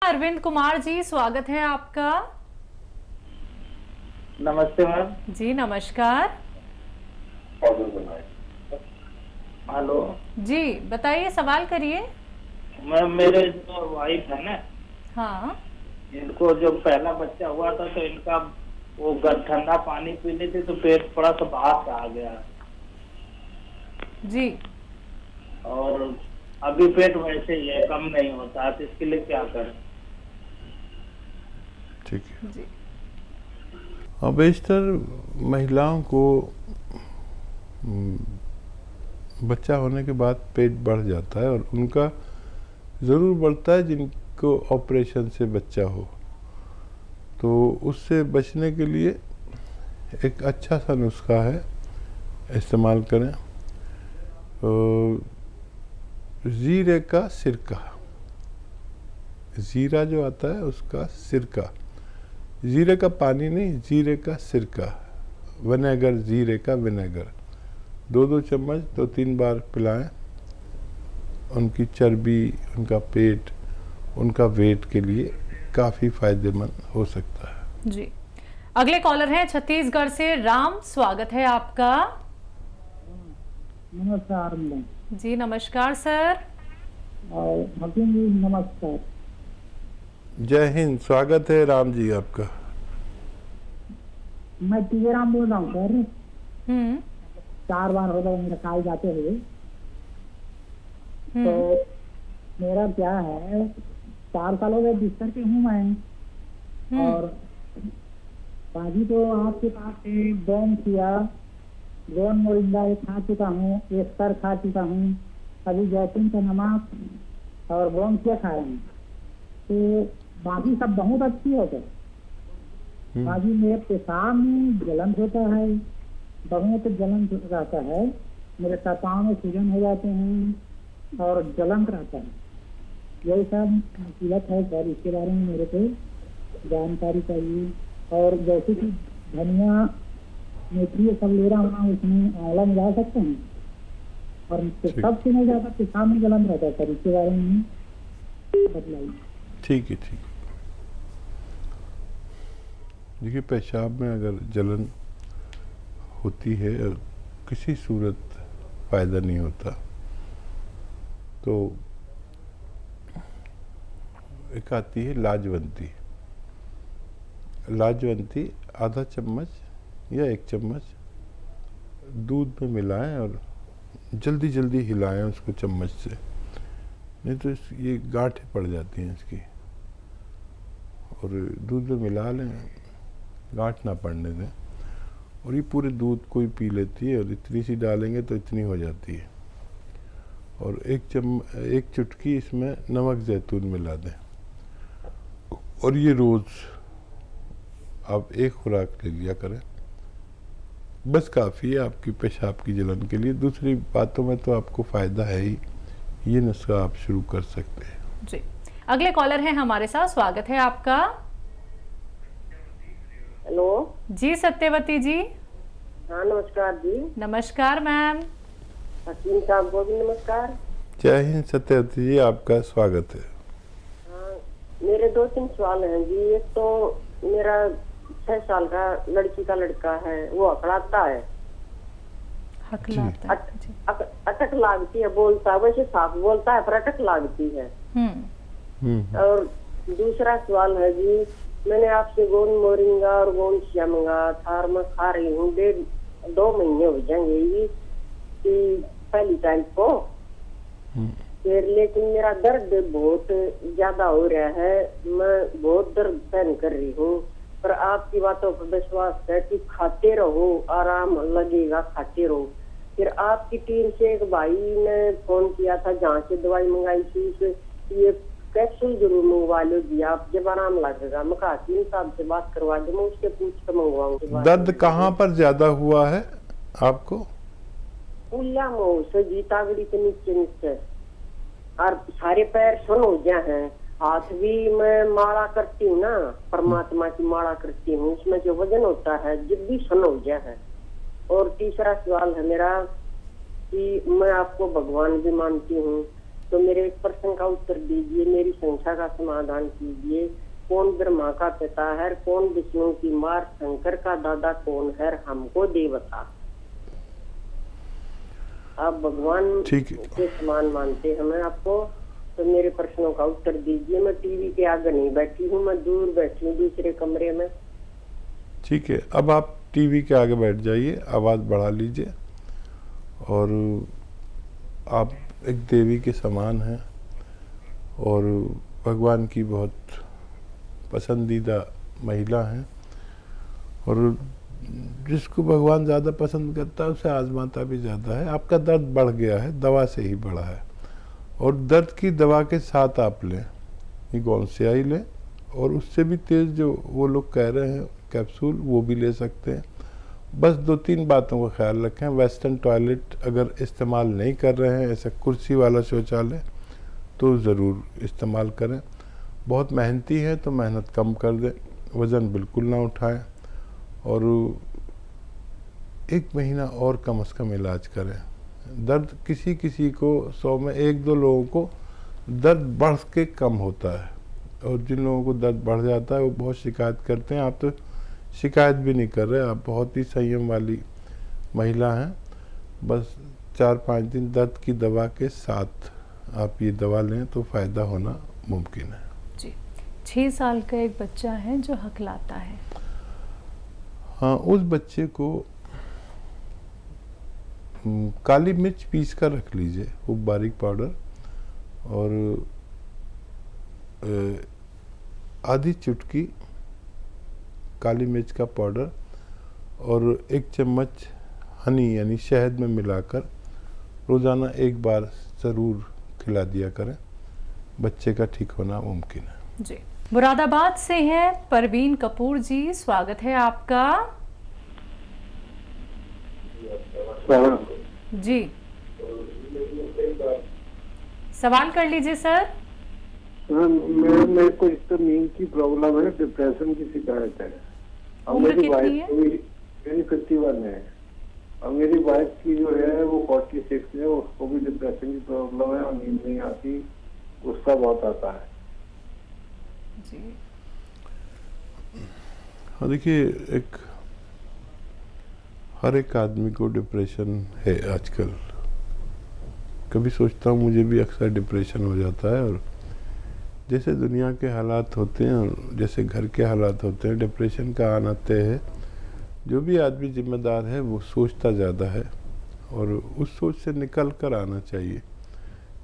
अरविंद कुमार जी, स्वागत है आपका। नमस्ते मैम। जी नमस्कार। हेलो जी बताइए, सवाल करिए। मैम, मेरे जो वाइफ है ना, हाँ इनको जो पहला बच्चा हुआ था तो इनका वो ठंडा पानी पी ली थी तो पेट थोड़ा सा बाहर आ गया जी। और अभी पेट वैसे ही है, कम नहीं होता है, तो इसके लिए क्या करें? ठीक है। जी और बेशतर महिलाओं को बच्चा होने के बाद पेट बढ़ जाता है और उनका ज़रूर बढ़ता है जिनको ऑपरेशन से बच्चा हो, तो उससे बचने के लिए एक अच्छा सा नुस्खा है, इस्तेमाल करें। ज़ीरे का सिरका, ज़ीरा जो आता है उसका सिरका, ज़ीरे का पानी नहीं, ज़ीरे का सिरका, विनेगर, ज़ीरे का विनेगर 2-2 चम्मच 2-3 बार पिलाएं। उनकी चर्बी, उनका पेट, उनका वेट के लिए काफ़ी फायदेमंद हो सकता है। जी। अगले कॉलर हैं छत्तीसगढ़ से राम, स्वागत है आपका। नमस्कार मैडम। जी नमस्कार सर। और हकीम जी नमस्कार। जय हिंद, स्वागत है राम जी आपका। मैं टीराम बोल रहा हूँ सर। 4 बार हो गए मेरे काल जाते हुए। तो मेरा क्या है, 4 साल हो गए बिस्तर पे हूँ मैं। और बाजी तो आपके पास से बॉम किया, गोन मोरिंगा एक खा चुका हूँ, एक सर खा चुका हूँ, अभी जैतून का नमक और बॉम किया खाए हैं। तो बाकी सब बहुत अच्छी है सर। बाकी मेरे पेशाब में जलन होता है, बहुत जलन रहता है, मेरे पाँव में सूजन हो जाते हैं और जलन रहता है। यही सब मुसीबत है सर, इसके बारे में मेरे को जानकारी चाहिए। और जैसे कि धनिया, मेथी सब ले रहा हूँ, उसमें आंवला मिला सकते हैं। और सबसे नहीं जाता, पेशाब में जलन रहता है सर, इसके बारे में बतलाइए। ठीक है, ठीक है। देखिए, पेशाब में अगर जलन होती है और किसी सूरत फ़ायदा नहीं होता, तो एक आती है लाजवंती। लाजवंती आधा चम्मच या 1 चम्मच दूध में मिलाएं और जल्दी जल्दी हिलाएं उसको चम्मच से, नहीं तो ये गांठें पड़ जाती हैं इसकी। और दूध में मिला लें, गांठ ना पड़ने दें, और ये पूरे दूध को ही पी लेती है। और इतनी सी डालेंगे तो इतनी हो जाती है। और 1 चुटकी इसमें नमक जैतून मिला दें, और ये रोज़ आप 1 खुराक ले लिया करें, बस काफ़ी है आपकी पेशाब की जलन के लिए। दूसरी बातों में तो आपको फ़ायदा है ही, ये नुस्खा आप शुरू कर सकते हैं। जी। अगले कॉलर हैं हमारे साथ, स्वागत है आपका। हेलो जी सत्यवती जी। हाँ नमस्कार जी। नमस्कार मैम। हकीम साहब को भी नमस्कार। जय हिंद सत्यवती जी, आपका स्वागत है। हाँ, मेरे 2-3 सवाल हैं जी। एक तो मेरा 6 साल का लड़की का लड़का है, वो अकड़ाता है, हकलाता है। जी। अटक लागती है, बोलता है वैसे साफ बोलता है पर अटक लागती है। और दूसरा सवाल है जी, मैंने आपसे गोंद मोरिंगा और गोंद शिया मंगाया था और मैं खा रही हूँ, 1.5-2 महीने हो जाएंगे ये कि पहली टाइम को। फिर लेकिन मेरा दर्द बहुत ज्यादा हो रहा है, मैं बहुत दर्द सहन कर रही हूँ। पर आपकी बातों पर विश्वास है कि खाते रहो, आराम लगेगा, खाते रहो। फिर आपकी टीम से एक भाई ने फोन किया था, जहाँ से दवाई मंगाई थी, ये कैप्सूल जरूर मंगवा लो जी आप, जब आराम लगेगा। मैं हकीम साहब से बात करवा दूँ, मैं उसके पूछ कर मंगवाऊंगी। दर्द कहाँ पर ज्यादा हुआ है आपको? पुलिया मुँह से जी, तागड़ी के नीचे और सारे पैर सुन हो गया है। हाथ भी मैं माला करती हूँ ना, परमात्मा की माला करती हूँ, उसमें जो वजन होता है जब भी सन हो गया है। और तीसरा सवाल है मेरा कि मैं आपको भगवान भी मानती हूँ, तो मेरे एक प्रश्न का उत्तर दीजिए, मेरी संख्या का समाधान कीजिए। कौन ब्रह्मा का पिता है, कौन विष्णु की मार, शंकर का दादा कौन है, हमको दे बता। आप भगवान के समान मानते हैं हमें आपको, तो मेरे प्रश्नों का उत्तर दीजिए। मैं टीवी के आगे नहीं बैठी हूँ, मैं दूर बैठी हूँ दूसरे कमरे में। ठीक है, अब आप टीवी के आगे बैठ जाइए, आवाज़ बढ़ा लीजिए, और आप एक देवी के समान हैं और भगवान की बहुत पसंदीदा महिला हैं, और जिसको भगवान ज़्यादा पसंद करता है उसे आजमाता भी ज़्यादा है। आपका दर्द बढ़ गया है, दवा से ही बढ़ा है, और दर्द की दवा के साथ आप लें, ये गोनसियाई लें, और उससे भी तेज़ जो वो लोग कह रहे हैं कैप्सूल, वो भी ले सकते हैं। बस 2-3 बातों का ख्याल रखें। वेस्टर्न टॉयलेट अगर इस्तेमाल नहीं कर रहे हैं, ऐसा कुर्सी वाला शौचालय, तो ज़रूर इस्तेमाल करें। बहुत मेहनती है तो मेहनत कम कर दें, वज़न बिल्कुल ना उठाएं, और 1 महीना और कम से कम इलाज करें। दर्द किसी किसी को 100 में 1-2 लोगों को दर्द बढ़ के कम होता है, और जिन लोगों को दर्द बढ़ जाता है वो बहुत शिकायत करते हैं। आप तो शिकायत भी नहीं कर रहे, आप बहुत ही संयम वाली महिला हैं। बस 4-5 दिन दर्द की दवा के साथ आप ये दवा लें तो फ़ायदा होना मुमकिन है जी। 6 साल का एक बच्चा है जो हकलाता है। हाँ, उस बच्चे को काली मिर्च पीस कर रख लीजिए, खूब बारीक पाउडर, और आधी चुटकी काली मिर्च का पाउडर और 1 चम्मच हनी यानी शहद में मिलाकर रोज़ाना 1 बार ज़रूर खिला दिया करें। बच्चे का ठीक होना मुमकिन है जी। मुरादाबाद से हैं परवीन कपूर जी, स्वागत है आपका जी। सवाल कर लीजिए सर। मेरे को इस तो नींद की प्रॉब्लम है, डिप्रेशन की शिकायत है। उम्र कितनी है? मेरी 51 है, और मेरी वाइफ की जो है वो 46 है, उसको भी डिप्रेशन की प्रॉब्लम है और नींद नहीं आती, गुस्सा बहुत आता है जी। हाँ, देखिए, हर एक आदमी को डिप्रेशन है आजकल। कभी सोचता हूँ मुझे भी अक्सर डिप्रेशन हो जाता है, और जैसे दुनिया के हालात होते हैं और जैसे घर के हालात होते हैं, डिप्रेशन का आना तय है। जो भी आदमी जिम्मेदार है वो सोचता ज़्यादा है, और उस सोच से निकल कर आना चाहिए।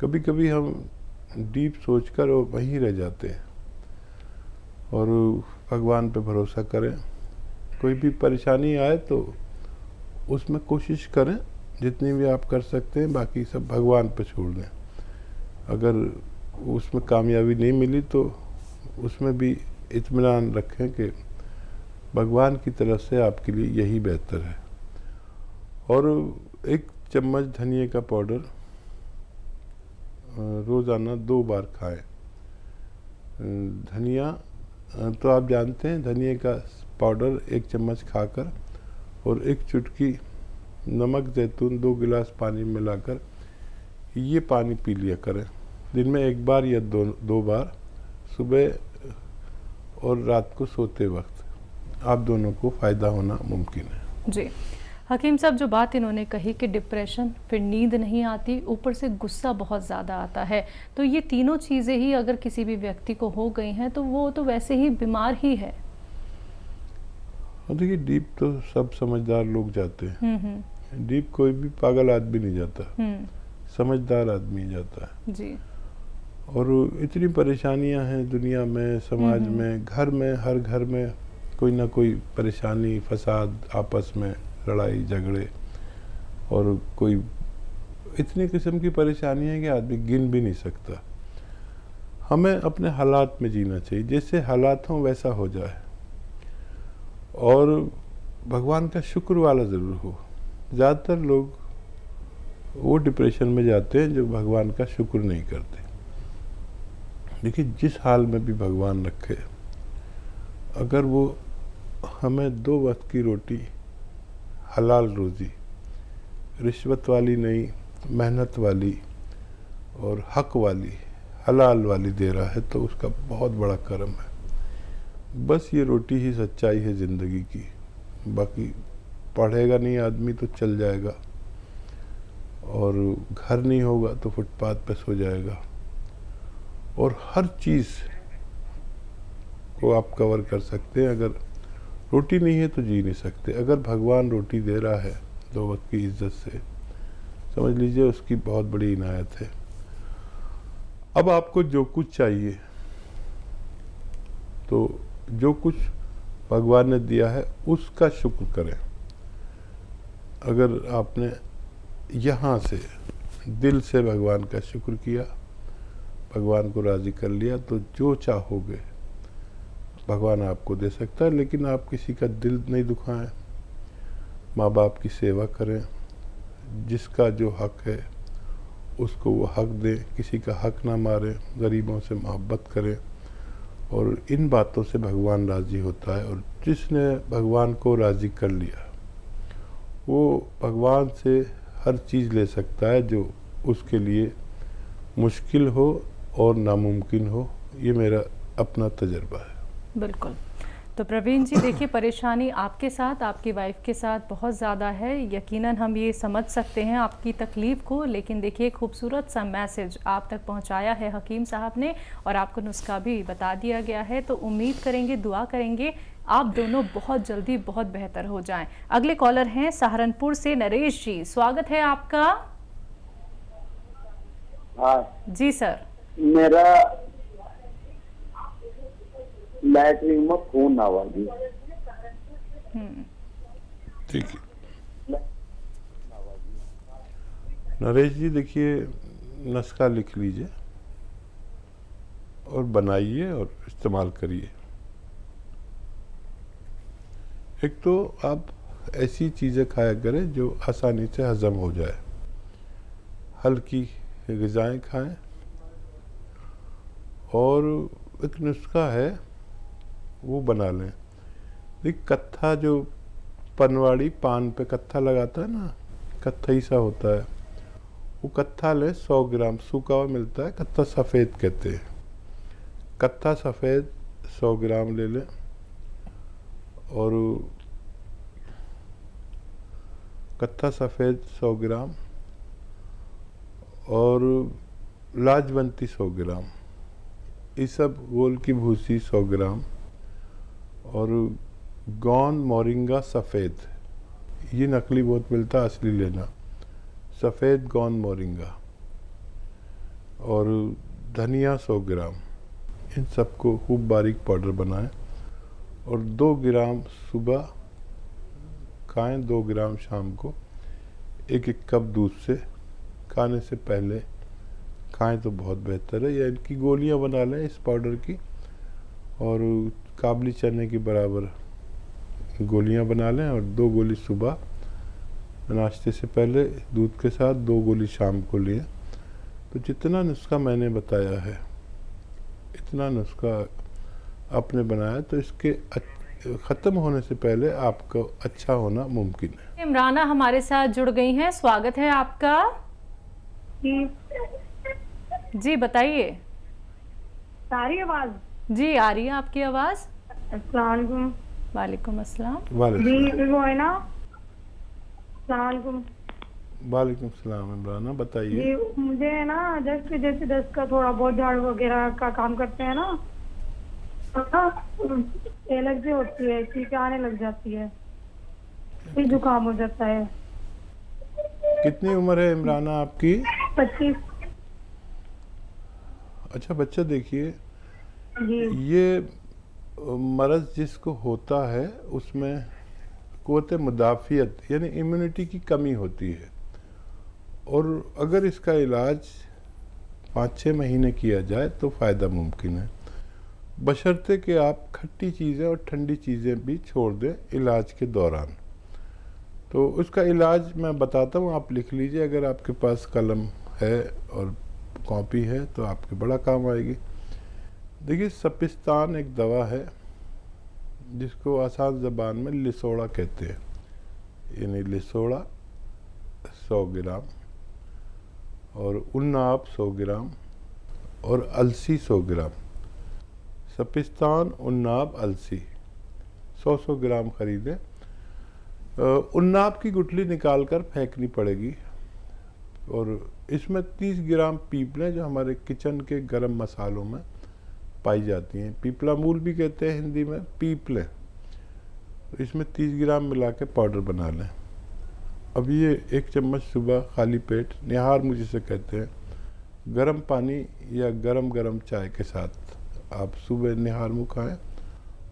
कभी कभी हम डीप सोचकर वहीं रह जाते हैं, और भगवान पे भरोसा करें। कोई भी परेशानी आए तो उसमें कोशिश करें जितनी भी आप कर सकते हैं, बाकी सब भगवान पे छोड़ दें। अगर उसमें कामयाबी नहीं मिली तो उसमें भी इत्मीनान रखें कि भगवान की तरफ से आपके लिए यही बेहतर है। और 1 चम्मच धनिए का पाउडर रोज़ाना 2 बार खाएं। धनिया तो आप जानते हैं, धनिए का पाउडर 1 चम्मच खाकर और 1 चुटकी नमक जैतून 2 गिलास पानी मिलाकर ये पानी पी लिया करें। दिन में 1 बार या 2 बार, सुबह और रात को सोते वक्त। आप दोनों को फ़ायदा होना मुमकिन है जी। हकीम साहब, जो बात इन्होंने कही कि डिप्रेशन, फिर नींद नहीं आती, ऊपर से गुस्सा बहुत ज़्यादा आता है, तो ये तीनों चीज़ें ही अगर किसी भी व्यक्ति को हो गई हैं तो वो तो वैसे ही बीमार ही है। देखिए, डीप तो सब समझदार लोग जाते हैं। डीप कोई भी पागल आदमी नहीं जाता, समझदार आदमी जाता है जी। और इतनी परेशानियां हैं दुनिया में, समाज में, घर में, हर घर में कोई ना कोई परेशानी, फसाद, आपस में लड़ाई झगड़े, और कोई इतनी किस्म की परेशानी है कि आदमी गिन भी नहीं सकता। हमें अपने हालात में जीना चाहिए, जैसे हालात हों वैसा हो जाए, और भगवान का शुक्र वाला ज़रूर हो। ज़्यादातर लोग वो डिप्रेशन में जाते हैं जो भगवान का शुक्र नहीं करते। देखिए, जिस हाल में भी भगवान रखे, अगर वो हमें 2 वक्त की रोटी, हलाल रोज़ी, रिश्वत वाली नहीं, मेहनत वाली, और हक वाली, हलाल वाली दे रहा है, तो उसका बहुत बड़ा करम है। बस ये रोटी ही सच्चाई है ज़िंदगी की। बाकी पढ़ेगा नहीं आदमी तो चल जाएगा, और घर नहीं होगा तो फुटपाथ पे सो जाएगा, और हर चीज़ को आप कवर कर सकते हैं। अगर रोटी नहीं है तो जी नहीं सकते। अगर भगवान रोटी दे रहा है 2 वक्त की इज्जत से, समझ लीजिए उसकी बहुत बड़ी इनायत है। अब आपको जो कुछ चाहिए, तो जो कुछ भगवान ने दिया है उसका शुक्र करें। अगर आपने यहाँ से दिल से भगवान का शुक्र किया, भगवान को राज़ी कर लिया, तो जो चाहोगे भगवान आपको दे सकता है। लेकिन आप किसी का दिल नहीं दुखाएं, माँ बाप की सेवा करें, जिसका जो हक है उसको वो हक दें, किसी का हक ना मारें, गरीबों से मोहब्बत करें, और इन बातों से भगवान राज़ी होता है। और जिसने भगवान को राज़ी कर लिया वो भगवान से हर चीज़ ले सकता है जो उसके लिए मुश्किल हो और नामुमकिन हो। ये मेरा अपना तजर्बा है। बिल्कुल। तो प्रवीण जी देखिए, परेशानी आपके साथ, आपकी वाइफ के साथ बहुत ज़्यादा है। यकीनन हम ये समझ सकते हैं आपकी तकलीफ़ को, लेकिन देखिए खूबसूरत सा मैसेज आप तक पहुंचाया है हकीम साहब ने, और आपको नुस्खा भी बता दिया गया है। तो उम्मीद करेंगे, दुआ करेंगे आप दोनों बहुत जल्दी बहुत बेहतर हो जाएं। अगले कॉलर हैं सहारनपुर से नरेश जी, स्वागत है आपका। हाँ जी सर। मेरा लैटरिन में खून आवा जी। ठीक है नरेश जी, देखिए नुस्खा लिख लीजिए और बनाइए और इस्तेमाल करिए। एक तो आप ऐसी चीज़ें खाया करें जो आसानी से हज़म हो जाए, हल्की ग़िज़ाएँ खाएं। और एक नुस्खा है वो बना लें। देख, कत्था जो पनवाड़ी पान पे कत्था लगाता है ना, कत्था ही सा होता है, वो कत्था लें 100 ग्राम, सूखा हुआ मिलता है, कत्था सफ़ेद कहते हैं। कत्था सफ़ेद 100 ग्राम ले लें, और कत्था सफ़ेद 100 ग्राम और लाजवंती 100 ग्राम, ये सब गोल की भूसी 100 ग्राम, और गोंद मोरिंगा सफ़ेद, ये नकली बहुत मिलता है, असली लेना, सफ़ेद गोंद मोरिंगा, और धनिया 100 ग्राम। इन सबको खूब बारीक पाउडर बनाएं, और 2 ग्राम सुबह खाएं, 2 ग्राम शाम को। 1-1 कप दूध से खाने से पहले खाएं तो बहुत बेहतर है। या इनकी गोलियां बना लें इस पाउडर की, और काबली चने के बराबर गोलियां बना लें, और 2 गोली सुबह नाश्ते से पहले दूध के साथ, 2 गोली शाम को लें। तो जितना नुस्खा मैंने बताया है, इतना नुस्खा आपने बनाया, तो इसके ख़त्म होने से पहले आपका अच्छा होना मुमकिन है। इमराना हमारे साथ जुड़ गई हैं, स्वागत है आपका। जी बताइए। सारी आवाज जी आ रही है आपकी आवाज़। अस्सलाम वालेकुम। वालेकुम अस्सलाम। जी वो है ना, अस्सलाम वालेकुम। वालेकुम सलाम। इमराना बताइए। जी मुझे है ना, जैसे जैसे दस्त का थोड़ा बहुत झाड़ू वगैरह का काम करते हैं ना, एलर्जी होती है, चीखें आने लग जाती है, फिर जुकाम हो जाता है। कितनी उम्र है इमराना आपकी? 25। अच्छा बच्चा, देखिए जी ये मरज़ जिसको होता है उसमें क़ुव्वत मुदाफ़ियत यानी इम्यूनिटी की कमी होती है, और अगर इसका इलाज 5-6 महीने किया जाए तो फ़ायदा मुमकिन है, बशर्ते कि आप खट्टी चीज़ें और ठंडी चीज़ें भी छोड़ दें इलाज के दौरान। तो उसका इलाज मैं बताता हूँ, आप लिख लीजिए। अगर आपके पास कलम है और कॉपी है तो आपके बड़ा काम आएगी। देखिए, सपिस्तान एक दवा है जिसको आसान ज़बान में लिसोड़ा कहते हैं, यानी लिसोड़ा 100 ग्राम, और उन्नाब 100 ग्राम और अलसी 100 ग्राम। सपिस्तान, उन्नाब, अलसी 100-100 ग्राम खरीदें। उन्नाब की गुठली निकालकर फेंकनी पड़ेगी और इसमें 30 ग्राम पीपलें जो हमारे किचन के गरम मसालों में पाई जाती हैं, पीपला मूल भी कहते हैं हिंदी में, पीपलें, इसमें 30 ग्राम मिला के पाउडर बना लें। अब ये 1 चम्मच सुबह खाली पेट, निहार मुझे से कहते हैं, गर्म पानी या गरम चाय के साथ आप सुबह निहार मुँह खाएँ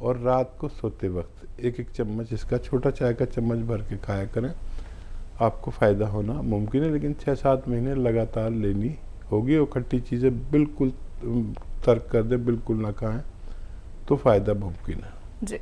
और रात को सोते वक्त 1-1 चम्मच इसका छोटा चाय का चम्मच भर के खाया करें। आपको फ़ायदा होना मुमकिन है, लेकिन 6-7 महीने लगातार लेनी होगी और खट्टी चीज़ें बिल्कुल तर्क कर दें, बिल्कुल ना खाएं, तो फ़ायदा मुमकिन है। जी।